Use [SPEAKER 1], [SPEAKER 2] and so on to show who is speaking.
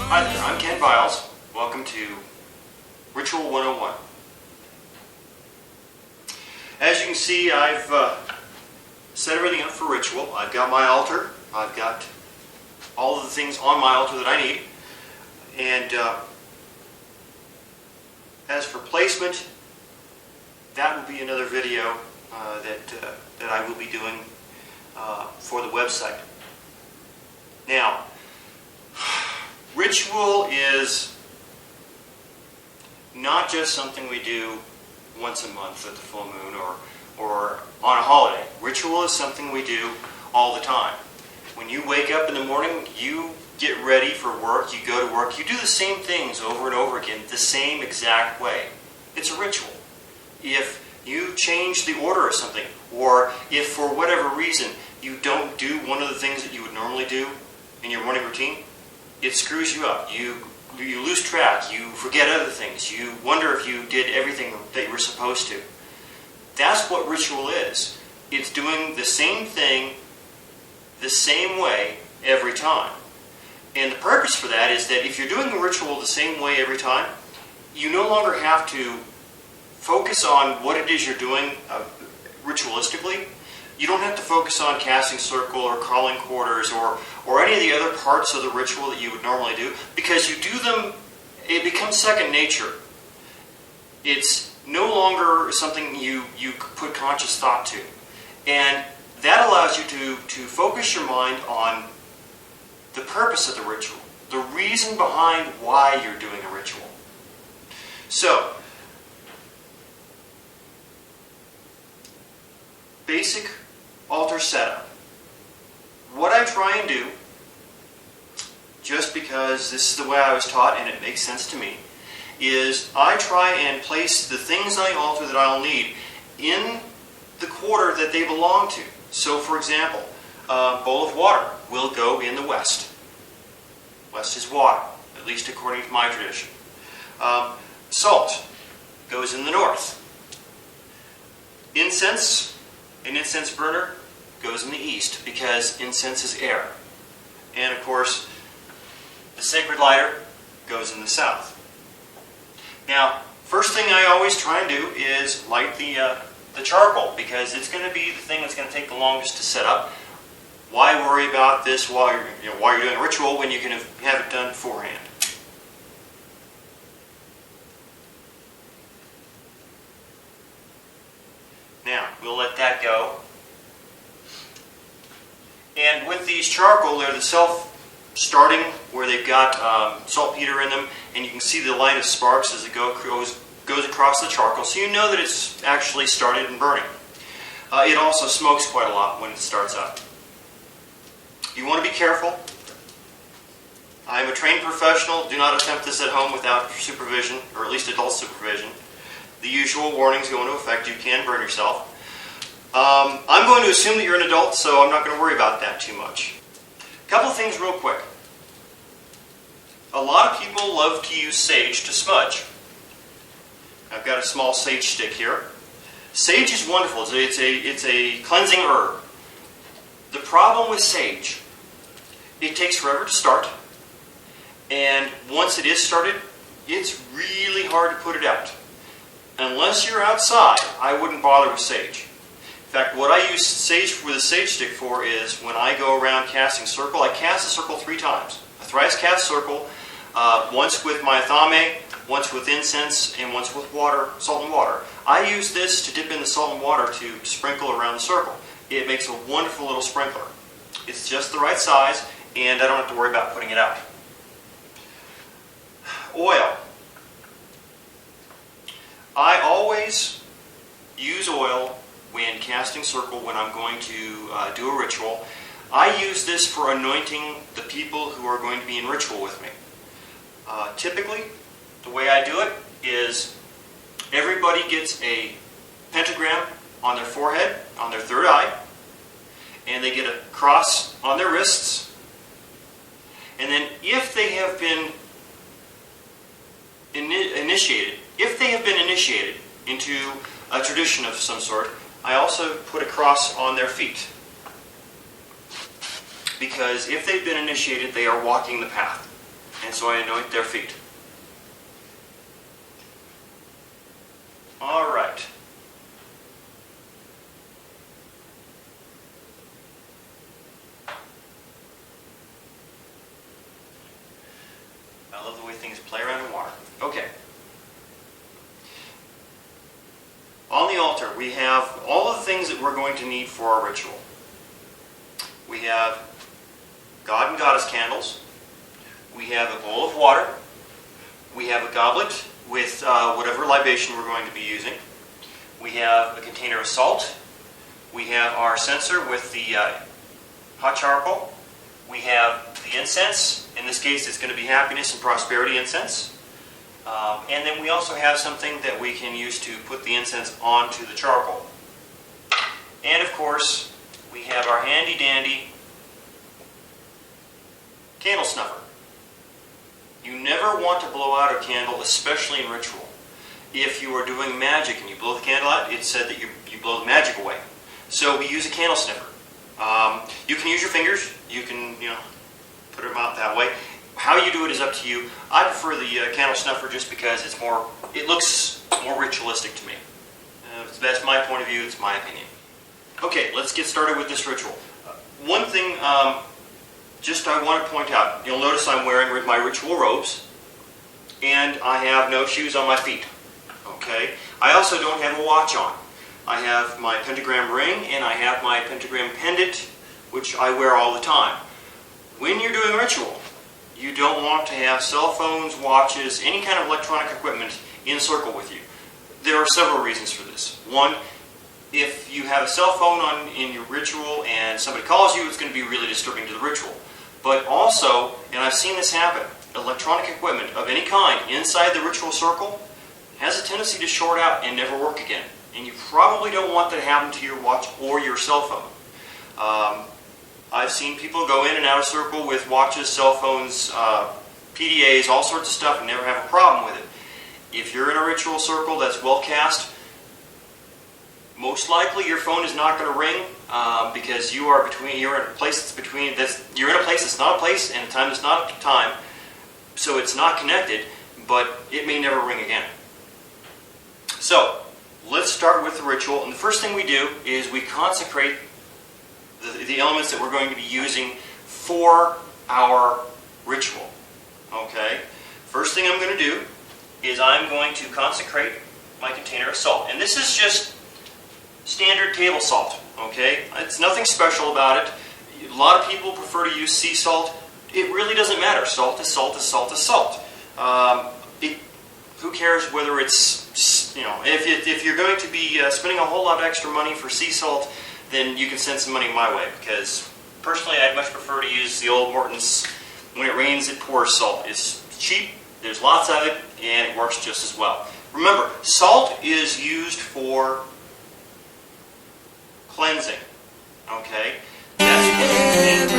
[SPEAKER 1] Hi there, I'm Ken Biles. Welcome to Ritual 101. As you can see, I've set everything up for ritual. I've got my altar. I've got all of the things on my altar that I need. And as for placement, that will be another video that I will be doing for the website. Now, ritual is not just something we do once a month at the full moon or on a holiday. Ritual is something we do all the time. When you wake up in the morning, you get ready for work, you go to work, you do the same things over and over again the same exact way. It's a ritual. If you change the order of something, or if for whatever reason you don't do one of the things that you would normally do in your morning routine, it screws you up. You lose track. You forget other things. You wonder if you did everything that you were supposed to. That's what ritual is. It's doing the same thing the same way every time. And the purpose for that is that if you're doing a ritual the same way every time, you no longer have to focus on what it is you're doing ritualistically. You don't have to focus on casting circle or calling quarters or any of the other parts of the ritual that you would normally do, because you do them, it becomes second nature. It's no longer something you put conscious thought to. And that allows you to focus your mind on the purpose of the ritual, the reason behind why you're doing a ritual. So, basic altar setup. What I try and do, just because this is the way I was taught and it makes sense to me, is I try and place the things on the altar that I'll need in the quarter that they belong to. So, for example, a bowl of water will go in the west. West is water, at least according to my tradition. Salt goes in the north. Incense, an incense burner, goes in the east, because incense is air. And of course, the sacred lighter goes in the south. Now, first thing I always try and do is light the charcoal, because it's going to be the thing that's going to take the longest to set up. Why worry about this while you're doing a ritual when you can have it done beforehand? Now, we'll let that go. And with these charcoal, they're the self-starting, where they've got saltpeter in them, and you can see the line of sparks as it goes across the charcoal, so you know that it's actually started and burning. It also smokes quite a lot when it starts up. You want to be careful. I'm a trained professional. Do not attempt this at home without supervision, or at least adult supervision. The usual warnings go into effect. You can burn yourself. I'm going to assume that you're an adult, so I'm not going to worry about that too much. A couple things real quick. A lot of people love to use sage to smudge. I've got a small sage stick here. Sage is wonderful. It's a cleansing herb. The problem with sage, it takes forever to start, and once it is started, it's really hard to put it out. Unless you're outside, I wouldn't bother with sage. In fact, what I use sage with a sage stick for is when I go around casting circle, I cast a circle 3 times. A thrice cast circle, once with my athame, once with incense, and once with water, salt and water. I use this to dip in the salt and water to sprinkle around the circle. It makes a wonderful little sprinkler. It's just the right size, and I don't have to worry about putting it out. Oil. I always use oil when casting circle, when I'm going to do a ritual. I use this for anointing the people who are going to be in ritual with me. Typically, the way I do it is everybody gets a pentagram on their forehead, on their third eye, and they get a cross on their wrists. And then if they have been initiated into a tradition of some sort, I also put a cross on their feet. Because if they've been initiated, they are walking the path. and so I anoint their feet. All right. I love the way things play around in water. Okay. On the altar, we have all of the things that we're going to need for our ritual. We have God and Goddess candles. We have a bowl of water. We have a goblet with whatever libation we're going to be using. We have a container of salt. We have our censer with the hot charcoal. We have the incense. In this case, it's going to be happiness and prosperity incense. And then we also have something that we can use to put the incense onto the charcoal. And of course, we have our handy-dandy candle snuffer. You never want to blow out a candle, especially in ritual. If you are doing magic and you blow the candle out, it's said that you blow the magic away. So we use a candle sniffer. You can use your fingers. You can, put them out that way. How you do it is up to you. I prefer the candle snuffer just because it looks more ritualistic to me. That's my point of view. It's my opinion. Okay, let's get started with this ritual. One thing, I want to point out. You'll notice I'm wearing my ritual robes, and I have no shoes on my feet. Okay. I also don't have a watch on. I have my pentagram ring, and I have my pentagram pendant, which I wear all the time. When you're doing ritual, you don't want to have cell phones, watches, any kind of electronic equipment in circle with you. There are several reasons for this. One, if you have a cell phone in your ritual and somebody calls you, it's going to be really disturbing to the ritual. But also, and I've seen this happen, electronic equipment of any kind inside the ritual circle has a tendency to short out and never work again. And you probably don't want that to happen to your watch or your cell phone. I've seen people go in and out of circle with watches, cell phones, PDAs, all sorts of stuff, and never have a problem with it. If you're in a ritual circle that's well cast, most likely your phone is not going to ring because you're in a place that's not a place, and a time that's not a time, so it's not connected, but it may never ring again. So let's start with the ritual, and the first thing we do is we consecrate the elements that we're going to be using for our ritual. Okay? First thing I'm going to do is I'm going to consecrate my container of salt. And this is just standard table salt. Okay? It's nothing special about it. A lot of people prefer to use sea salt. It really doesn't matter. Salt is salt is salt is salt. Who cares whether it's, if you're going to be spending a whole lot of extra money for sea salt, then you can send some money my way, because personally I'd much prefer to use the old Morton's when it rains it pours salt. It's cheap, there's lots of it, and it works just as well. Remember, salt is used for cleansing. Okay? That's what